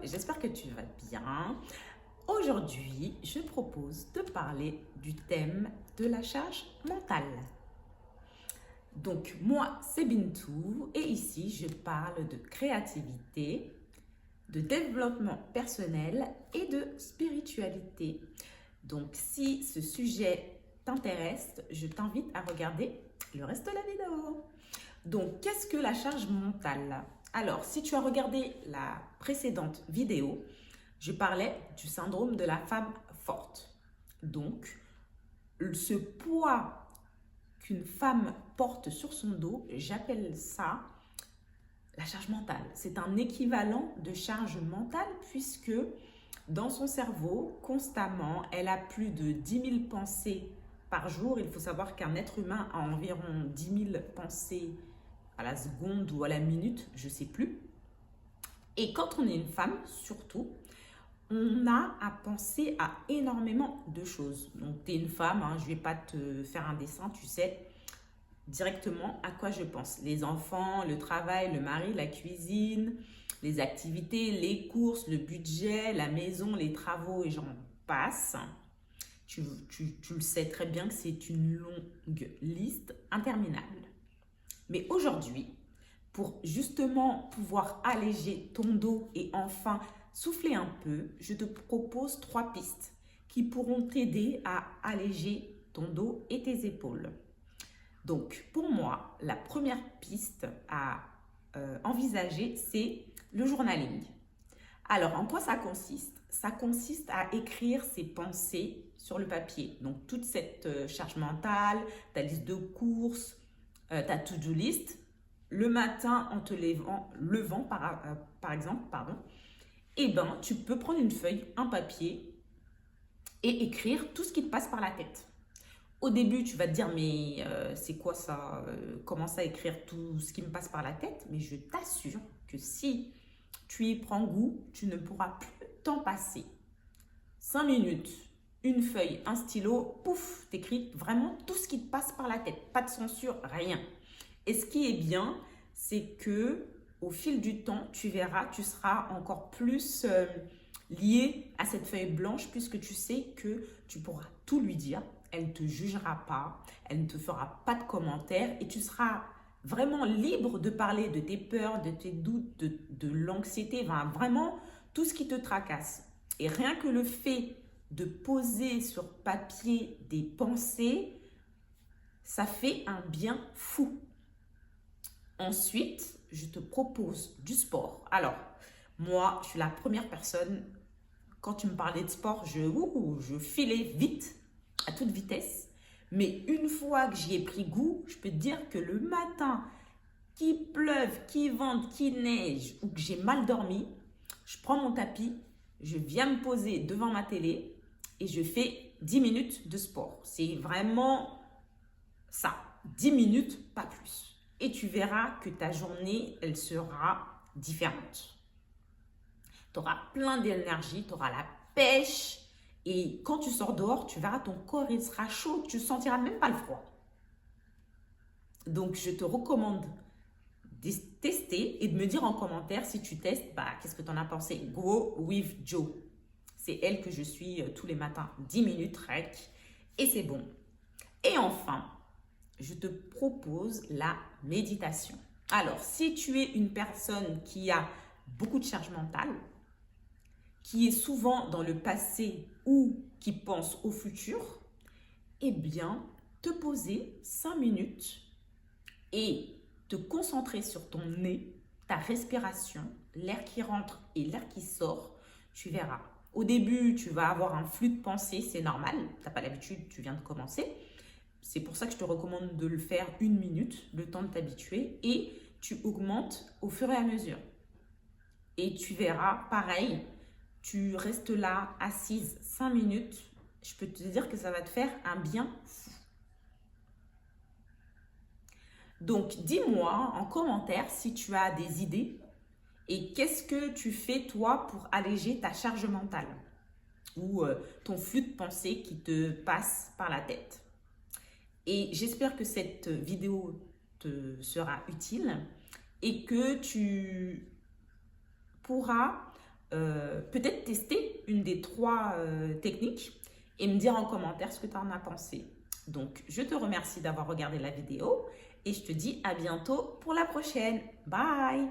j'espère que tu vas bien. Aujourd'hui, je propose de parler du thème de la charge mentale. Donc, moi, c'est Bintou et ici, je parle de créativité, de développement personnel et de spiritualité. Donc, si ce sujet t'intéresse, je t'invite à regarder le reste de la vidéo. Donc, qu'est-ce que la charge mentale? Alors, si tu as regardé la précédente vidéo, je parlais du syndrome de la femme forte. Donc, ce poids qu'une femme porte sur son dos, j'appelle ça la charge mentale. C'est un équivalent de charge mentale puisque dans son cerveau, constamment, elle a plus de 10 000 pensées par jour. Il faut savoir qu'un être humain a environ 10 000 pensées à la seconde ou à la minute, je ne sais plus. Et quand on est une femme, surtout, on a à penser à énormément de choses. Donc, tu es une femme, je ne vais pas te faire un dessin, tu sais directement à quoi je pense. Les enfants, le travail, le mari, la cuisine, les activités, les courses, le budget, la maison, les travaux et j'en passe. Tu le sais très bien que c'est une longue liste interminable. Mais aujourd'hui, pour justement pouvoir alléger ton dos et enfin souffler un peu, je te propose 3 pistes qui pourront t'aider à alléger ton dos et tes épaules. Donc, pour moi, la première piste à envisager, c'est le journaling. Alors, en quoi ça consiste? Ça consiste à écrire ses pensées sur le papier. Donc, toute cette charge mentale, ta liste de courses, ta to-do list, le matin en te levant par exemple, eh ben, tu peux prendre une feuille, un papier et écrire tout ce qui te passe par la tête. Au début, tu vas te dire, mais c'est quoi ça? Comment ça écrire tout ce qui me passe par la tête? Mais je t'assure que si tu y prends goût, tu ne pourras plus t'en passer. 5 minutes, une feuille, un stylo, pouf, t'écris vraiment tout ce qui te passe par la tête. Pas de censure, rien. Et ce qui est bien, c'est que au fil du temps, tu verras, tu seras encore plus lié à cette feuille blanche puisque tu sais que tu pourras tout lui dire. Elle ne te jugera pas, elle ne te fera pas de commentaires et tu seras vraiment libre de parler de tes peurs, de tes doutes, de l'anxiété, vraiment tout ce qui te tracasse. Et rien que le fait de poser sur papier des pensées, ça fait un bien fou. Ensuite, je te propose du sport. Alors, moi, je suis la première personne, quand tu me parlais de sport, je filais vite, à toute vitesse. Mais une fois que j'y ai pris goût, je peux te dire que le matin, qu'il pleuve, qu'il vente, qu'il neige ou que j'ai mal dormi, je prends mon tapis, je viens me poser devant ma télé et je fais 10 minutes de sport. C'est vraiment ça, 10 minutes, pas plus. Et tu verras que ta journée, elle sera différente. Tu auras plein d'énergie, tu auras la pêche. Et quand tu sors dehors, tu verras ton corps, il sera chaud. Tu ne sentiras même pas le froid. Donc, je te recommande de tester et de me dire en commentaire si tu testes, qu'est-ce que tu en as pensé. Go with Joe. C'est elle que je suis tous les matins. 10 minutes rec. Et c'est bon. Et enfin, je te propose la méditation. Alors, si tu es une personne qui a beaucoup de charge mentale, qui est souvent dans le passé ou qui pense au futur, eh bien, te poser 5 minutes et te concentrer sur ton nez, ta respiration, l'air qui rentre et l'air qui sort, tu verras. Au début, tu vas avoir un flux de pensée, c'est normal, tu n'as pas l'habitude, tu viens de commencer. C'est pour ça que je te recommande de le faire 1 minute, le temps de t'habituer, et tu augmentes au fur et à mesure. Et tu verras, pareil, tu restes là, assise 5 minutes, je peux te dire que ça va te faire un bien fou. Donc, dis-moi en commentaire si tu as des idées et qu'est-ce que tu fais toi pour alléger ta charge mentale ou ton flux de pensée qui te passe par la tête. Et j'espère que cette vidéo te sera utile et que tu pourras peut-être tester une des 3 techniques et me dire en commentaire ce que tu en as pensé. Donc, je te remercie d'avoir regardé la vidéo et je te dis à bientôt pour la prochaine. Bye!